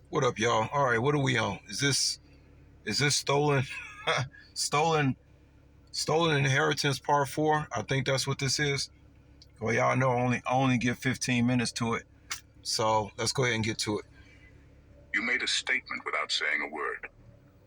What up, y'all? All right, what are we on? Is this stolen stolen stolen inheritance part 4? I think that's what this is. Well, y'all know I only give 15 minutes to it. So, let's go ahead and get to it. You made a statement without saying a word.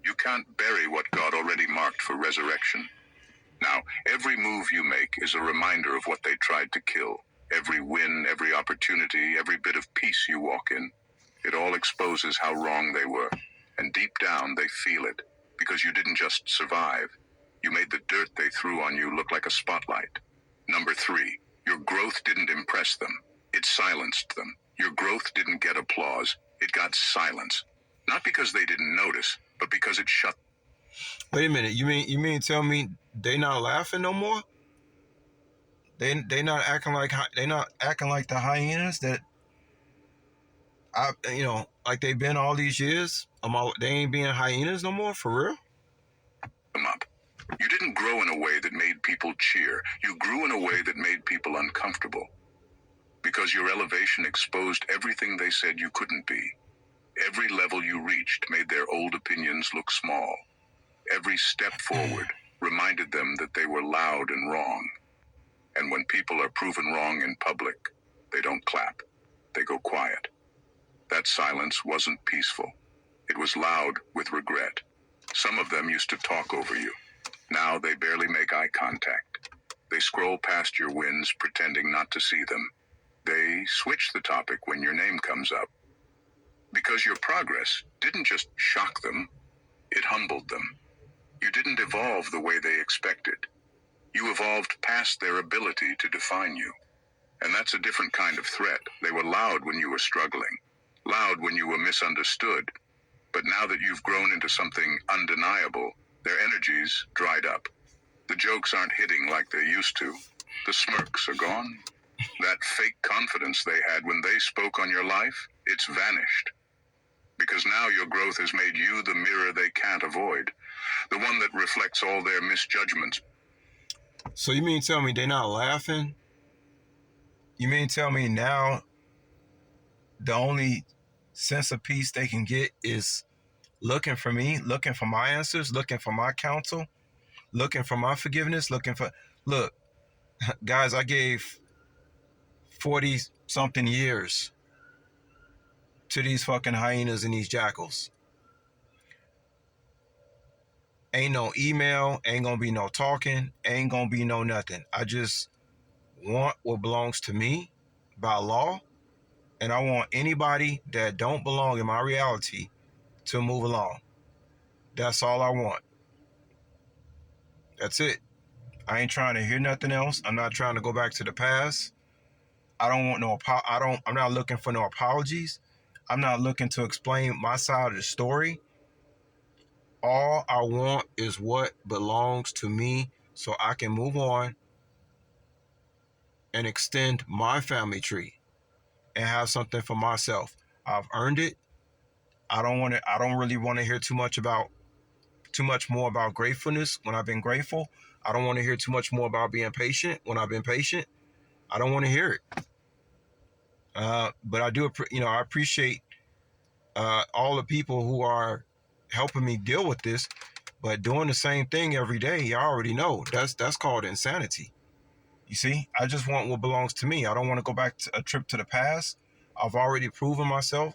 You can't bury what God already marked for resurrection. Now, every move you make is a reminder of what they tried to kill. Every win, every opportunity, every bit of peace you walk in. It all exposes how wrong they were. And deep down, they feel it. Because you didn't just survive. You made the dirt they threw on you look like a spotlight. Number 3, your growth didn't impress them. It silenced them. Your growth didn't get applause. It got silence. Not because they didn't notice, but because it shut. Wait a minute. You mean tell me they not laughing no more? They not acting like the hyenas that like they've been all these years. They ain't being hyenas no more for real. Them up. You didn't grow in a way that made people cheer. You grew in a way that made people uncomfortable. Because your elevation exposed everything they said you couldn't be. Every level you reached made their old opinions look small. Every step forward reminded them that they were loud and wrong. And when people are proven wrong in public, they don't clap. They go quiet. That silence wasn't peaceful. It was loud with regret. Some of them used to talk over you. Now they barely make eye contact. They scroll past your wins, pretending not to see them. They switch the topic when your name comes up. Because your progress didn't just shock them, it humbled them. You didn't evolve the way they expected. You evolved past their ability to define you. And that's a different kind of threat. They were loud when you were struggling, loud when you were misunderstood. But now that you've grown into something undeniable, their energies dried up. The jokes aren't hitting like they used to. The smirks are gone. That fake confidence they had when they spoke on your life, it's vanished. Because now your growth has made you the mirror they can't avoid, the one that reflects all their misjudgments. So you mean tell me they not laughing? You mean tell me now the only sense of peace they can get is looking for me, looking for my answers, looking for my counsel, looking for my forgiveness, look, guys, I gave 40 something years to these fucking hyenas and these jackals. Ain't no email, ain't gonna be no talking, ain't gonna be no nothing. I just want what belongs to me by law, and I want anybody that don't belong in my reality to move along. That's all I want. That's it. I ain't trying to hear nothing else. I'm not trying to go back to the past. I don't want no I'm not looking for no apologies. I'm not looking to explain my side of the story. All I want is what belongs to me so I can move on and extend my family tree and have something for myself. I've earned it. I don't really want to hear too much more about gratefulness when I've been grateful. I don't want to hear too much more about being patient when I've been patient. I don't want to hear it. But I do, I appreciate all the people who are helping me deal with this. But doing the same thing every day, you already know that's called insanity. You see, I just want what belongs to me. I don't want to go back to a trip to the past. I've already proven myself,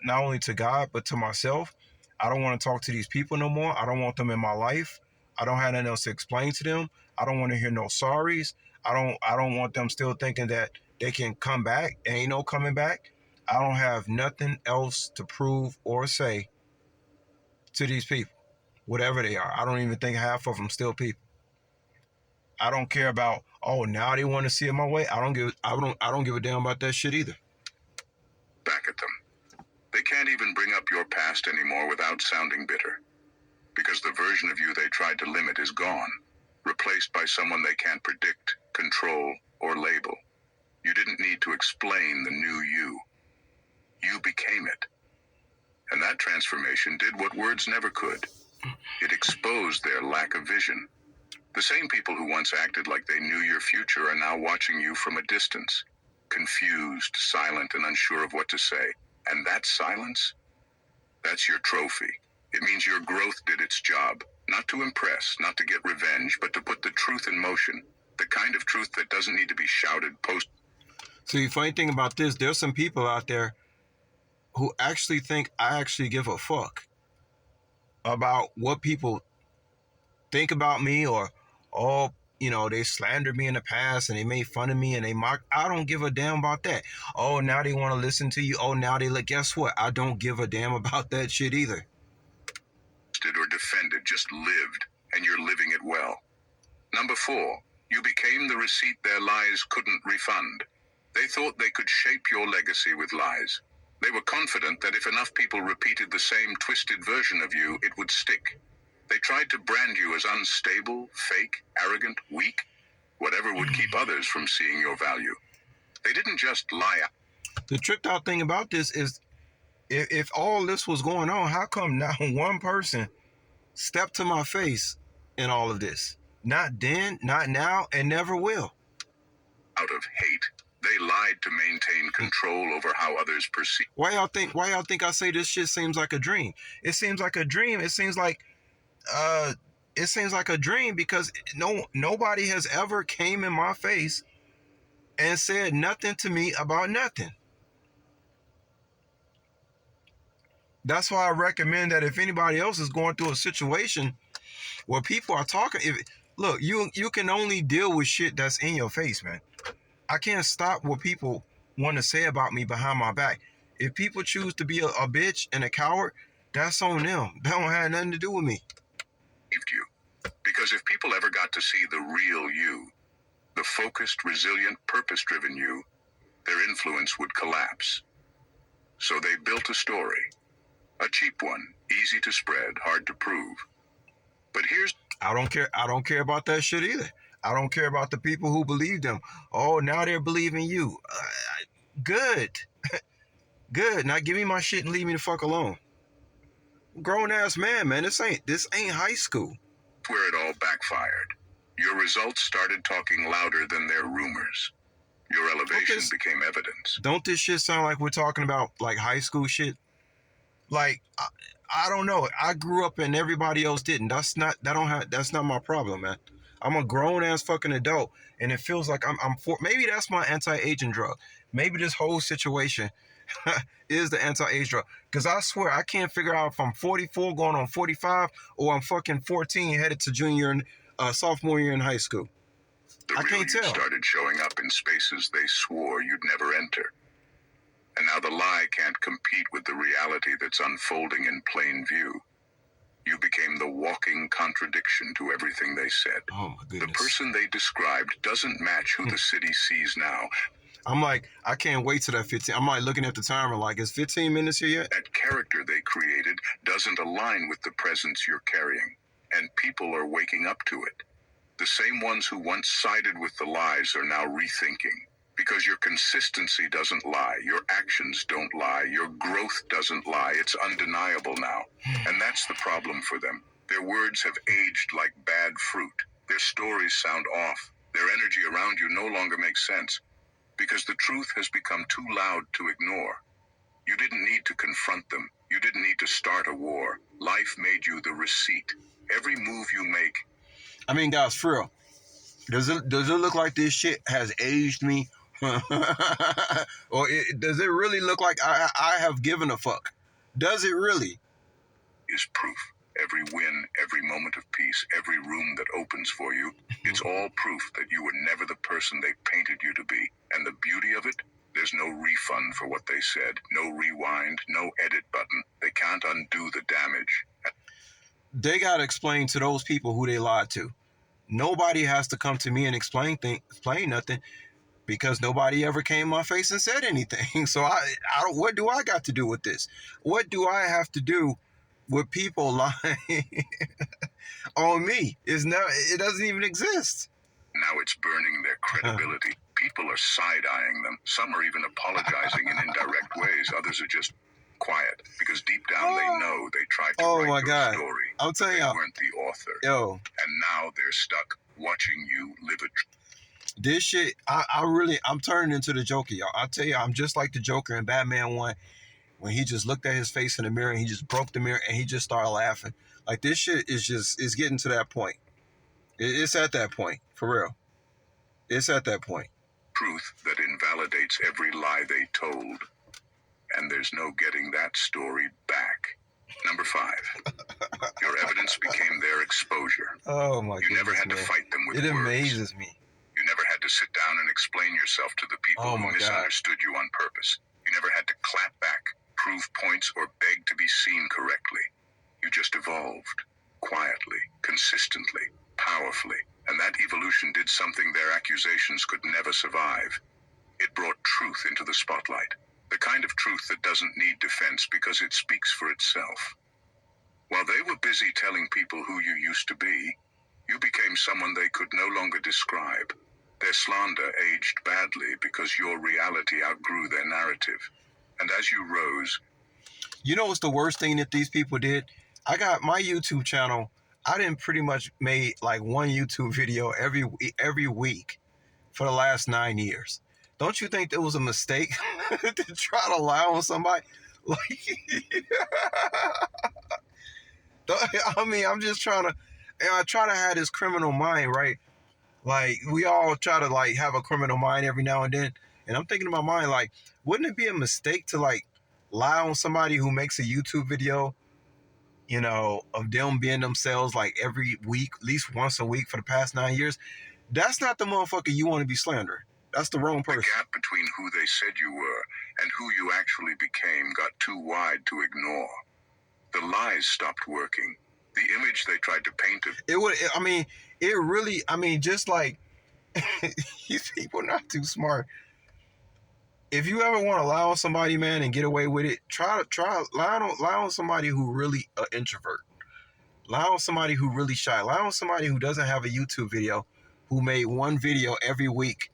not only to God but to myself. I don't want to talk to these people no more. I don't want them in my life. I don't have nothing else to explain to them. I don't want to hear no sorries. I don't want them still thinking that they can come back. There ain't no coming back. I don't have nothing else to prove or say to these people, whatever they are. I don't even think half of them still people. I don't care about, oh, now they want to see it my way. I don't give a damn about that shit either. Back at them. They can't even bring up your past anymore without sounding bitter. Because the version of you they tried to limit is gone, replaced by someone they can't predict, control, or label. You didn't need to explain the new you. You became it. And that transformation did what words never could. It exposed their lack of vision. The same people who once acted like they knew your future are now watching you from a distance, confused, silent, and unsure of what to say. And that silence, That's your trophy. It means your growth did its job. Not to impress, not to get revenge, but to put the truth in motion. The kind of truth that doesn't need to be shouted post. See, funny thing about this, there's some people out there who actually think I actually give a fuck about what people think about me, or, oh, they slandered me in the past and they made fun of me and they mock. I don't give a damn about that. Oh, now they want to listen to you. Oh, now they look. Guess what? I don't give a damn about that shit either. Or defended, just lived, and you're living it well. Number 4, you became the receipt their lies couldn't refund. They thought they could shape your legacy with lies. They were confident that if enough people repeated the same twisted version of you, it would stick. They tried to brand you as unstable, fake, arrogant, weak, whatever would keep others from seeing your value. They didn't just lie. The tripped out thing about this is, if all this was going on, how come not one person stepped to my face in all of this? Not then, not now, and never will. Out of hate, they lied to maintain control over how others perceive. Why y'all think I say this shit seems like a dream? It seems like a dream. It seems like a dream because nobody has ever came in my face and said nothing to me about nothing. That's why I recommend that if anybody else is going through a situation where people are talking, look, you can only deal with shit that's in your face, man. I can't stop what people want to say about me behind my back. If people choose to be a bitch and a coward, that's on them. That don't have nothing to do with me. You. Because if people ever got to see the real you, the focused, resilient, purpose-driven you, their influence would collapse. So they built a story. A cheap one, easy to spread, hard to prove. But I don't care about that shit either. I don't care about the people who believe them. Oh, now they're believing you. Good. Good. Now give me my shit and leave me the fuck alone. Grown ass man, this ain't high school. Where it all backfired. Your results started talking louder than their rumors. Your elevation became evidence. Don't this shit sound like we're talking about like high school shit? Like, I don't know. I grew up and everybody else didn't. That's not my problem, man. I'm a grown ass fucking adult, and it feels like maybe that's my anti-aging drug. Maybe this whole situation is the anti-age drug. Because I swear I can't figure out if I'm 44 going on 45 or I'm fucking 14 headed to sophomore year in high school. I can't tell. Started showing up in spaces they swore you'd never enter. And now the lie can't compete with the reality that's unfolding in plain view. You became the walking contradiction to everything they said. Oh my goodness. The person they described doesn't match who the city sees now. I'm like, I can't wait till that 15. I'm like looking at the timer like, is 15 minutes here yet? That character they created doesn't align with the presence you're carrying. And people are waking up to it. The same ones who once sided with the lies are now rethinking. Because your consistency doesn't lie, your actions don't lie, your growth doesn't lie, it's undeniable now. And that's the problem for them. Their words have aged like bad fruit. Their stories sound off. Their energy around you no longer makes sense. Because the truth has become too loud to ignore. You didn't need to confront them. You didn't need to start a war. Life made you the receipt. Every move you make. I mean, guys, for real. Does it look like this shit has aged me? Or does it really look like I have given a fuck? Does it really? Is proof. Every win, every moment of peace, every room that opens for you, it's all proof that you were never the person they painted you to be. And the beauty of it, there's no refund for what they said, no rewind, no edit button. They can't undo the damage. They got to explain to those people who they lied to. Nobody has to come to me and explain nothing. Because nobody ever came in my face and said anything. So what do I got to do with this? What do I have to do with people lying on me? It doesn't even exist. Now it's burning their credibility. People are side-eyeing them. Some are even apologizing in indirect ways. Others are just quiet because deep down they know they tried to write your story. I'll tell you. They weren't the author. And now they're stuck watching you live a this shit, I'm turning into the Joker, y'all. I tell you, I'm just like the Joker in Batman 1, when he just looked at his face in the mirror and he just broke the mirror and he just started laughing. Like this shit is getting to that point. It's at that point, for real. It's at that point. Truth that invalidates every lie they told. And there's no getting that story back. Number 5. Your evidence became their exposure. Oh my god. You never had to fight them with words. It words. amazes me. You never had to sit down and explain yourself to the people who misunderstood you on purpose. You never had to clap back, prove points, or beg to be seen correctly. You just evolved. Quietly, consistently, powerfully. And that evolution did something their accusations could never survive. It brought truth into the spotlight. The kind of truth that doesn't need defense because it speaks for itself. While they were busy telling people who you used to be, you became someone they could no longer describe. Their slander aged badly because your reality outgrew their narrative. And as you rose... You know what's the worst thing that these people did? I got my YouTube channel. I didn't pretty much made like one YouTube video every week for the last 9 years. Don't you think that was a mistake to try to lie on somebody? Like, I mean, I'm just trying to, I try to have this criminal mind, right? Like, we all try to like have a criminal mind every now and then. And I'm thinking in my mind, like, wouldn't it be a mistake to like lie on somebody who makes a YouTube video, you know, of them being themselves like every week, at least once a week for the past 9 years? That's not the motherfucker you want to be slandering. That's the wrong person. The gap between who they said you were and who you actually became got too wide to ignore. The lies stopped working. The image they tried to paint of... It would, I mean, it really, I mean, just like, these people are not too smart. If you ever want to lie on somebody, man, and get away with it, try lie on somebody who really an introvert. Lie on somebody who really shy. Lie on somebody who doesn't have a YouTube video, who made one video every week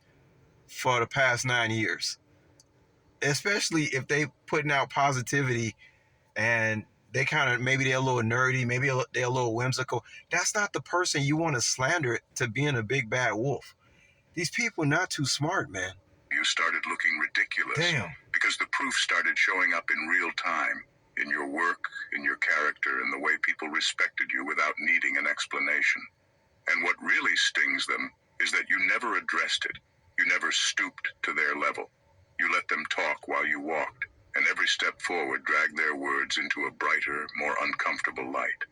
for the past 9 years. Especially if they putting out positivity and they kind of, maybe they're a little nerdy, maybe they're a little whimsical. That's not the person you want to slander to being a big bad wolf. These people are not too smart, man. You started looking ridiculous. Damn. Because the proof started showing up in real time. In your work, in your character, in the way people respected you without needing an explanation. And what really stings them is that you never addressed it. You never stooped to their level. You let them talk while you walked, and every step forward dragged their words into a brighter, more uncomfortable light.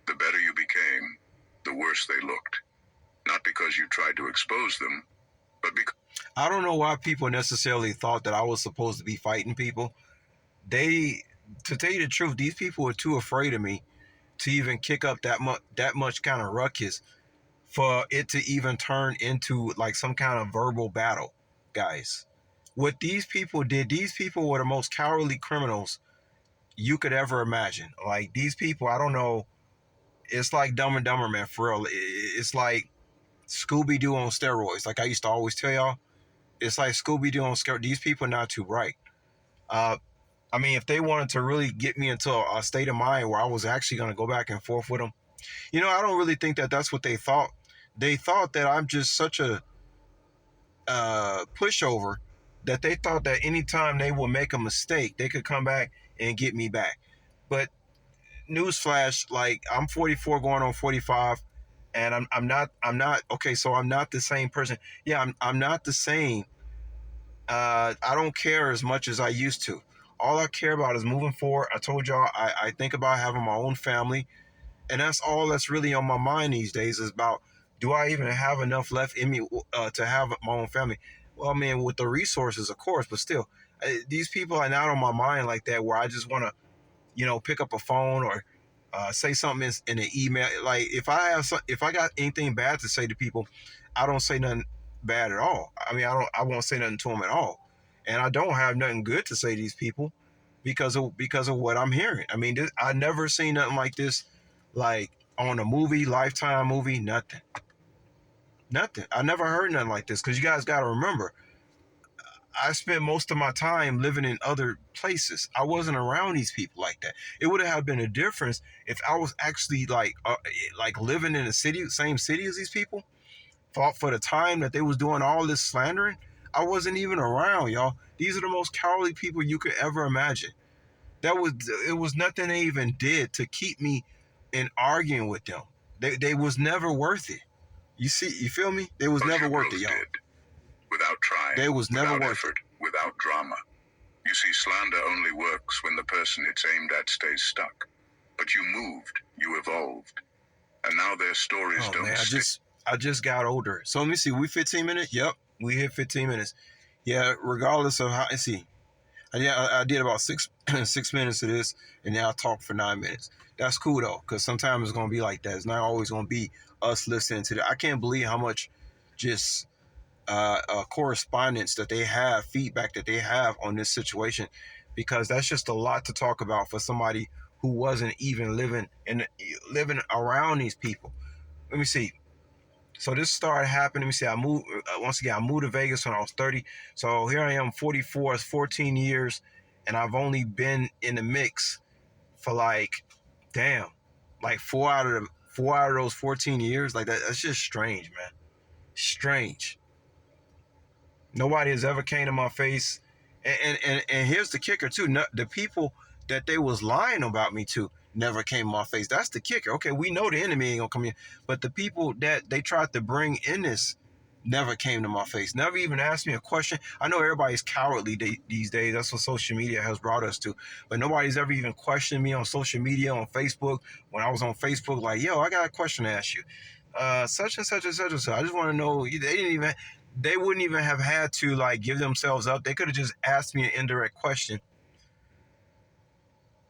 The better you became, the worse they looked. Not because you tried to expose them, but because... I don't know why people necessarily thought that I was supposed to be fighting people. To tell you the truth, these people were too afraid of me to even kick up that much kind of ruckus for it to even turn into like some kind of verbal battle, guys. What these people did, these people were the most cowardly criminals you could ever imagine. Like, these people, I don't know, it's like Dumb and Dumber, man, for real. It's like Scooby-Doo on steroids. Like I used to always tell y'all, it's like Scooby-Doo on steroids. These people are not too bright. I mean, if they wanted to really get me into a state of mind where I was actually going to go back and forth with them, you know, I don't really think that that's what they thought. They thought that I'm just such a pushover that they thought that anytime they would make a mistake, they could come back and get me back. But newsflash, like, I'm 44 going on 45, and I'm not okay, so I'm not the same person. Yeah, I'm not the same. I don't care as much as I used to. All I care about is moving forward. I told y'all I think about having my own family, and that's all that's really on my mind these days, is about, do I even have enough left in me to have my own family? Well, I mean, with the resources, of course, but still, these people are not on my mind like that, where I just want to, you know, pick up a phone or say something in an email. Like, if I got anything bad to say to people, I don't say nothing bad at all. I mean, I won't say nothing to them at all, and I don't have nothing good to say to these people because of what I'm hearing. I mean, I never seen nothing like this, like on a movie, Lifetime movie, nothing. I never heard nothing like this, because you guys got to remember, I spent most of my time living in other places. I wasn't around these people like that. It would have been a difference if I was actually like living in a city, same city as these people. For the time that they was doing all this slandering, I wasn't even around, y'all. These are the most cowardly people you could ever imagine. It was nothing they even did to keep me in arguing with them. They was never worth it. You see, you feel me? They was never You worth it, both y'all. did. Without trying, They was never without worth effort, without drama. You see, slander only works when the person it's aimed at stays stuck. But you moved, you evolved, and now their stories Oh don't man, stick. I just got older. So let me see. We 15 minutes. Yep, we hit 15 minutes. Yeah, regardless of how. Let's see. I did about 6 minutes of this, and then I talked for 9 minutes. That's cool though, because sometimes it's gonna be like that. It's not always gonna be us listening to that. I can't believe how much just correspondence that they have, feedback that they have on this situation, because that's just a lot to talk about for somebody who wasn't even living around these people. Let me see. So this started happening. Let me see. I moved once again. I moved to Vegas when I was 30. So here I am, 44. It's 14 years, and I've only been in the mix for like, damn, like four out of those 14 years. Like that's just strange, man. Strange. Nobody has ever came to my face, and here's the kicker too. No, the people that they was lying about me to never came to my face. That's the kicker. Okay, we know the enemy ain't gonna come in, but the people that they tried to bring in this never came to my face. Never even asked me a question. I know everybody's cowardly these days. That's what social media has brought us to. But nobody's ever even questioned me on social media, on Facebook. When I was on Facebook, like, yo, I got a question to ask you. Such and such and such and such. I just want to know. They wouldn't even have had to like give themselves up. They could have just asked me an indirect question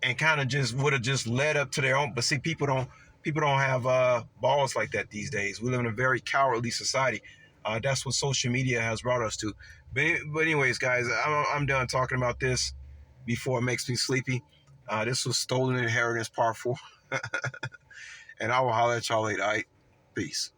and kind of just would have just led up to their own. But see, people don't have balls like that these days. We live in a very cowardly society. That's what social media has brought us to. But anyways, guys, I'm done talking about this before it makes me sleepy. This was Stolen Inheritance Part 4. And I will holler at y'all later. All right? Peace.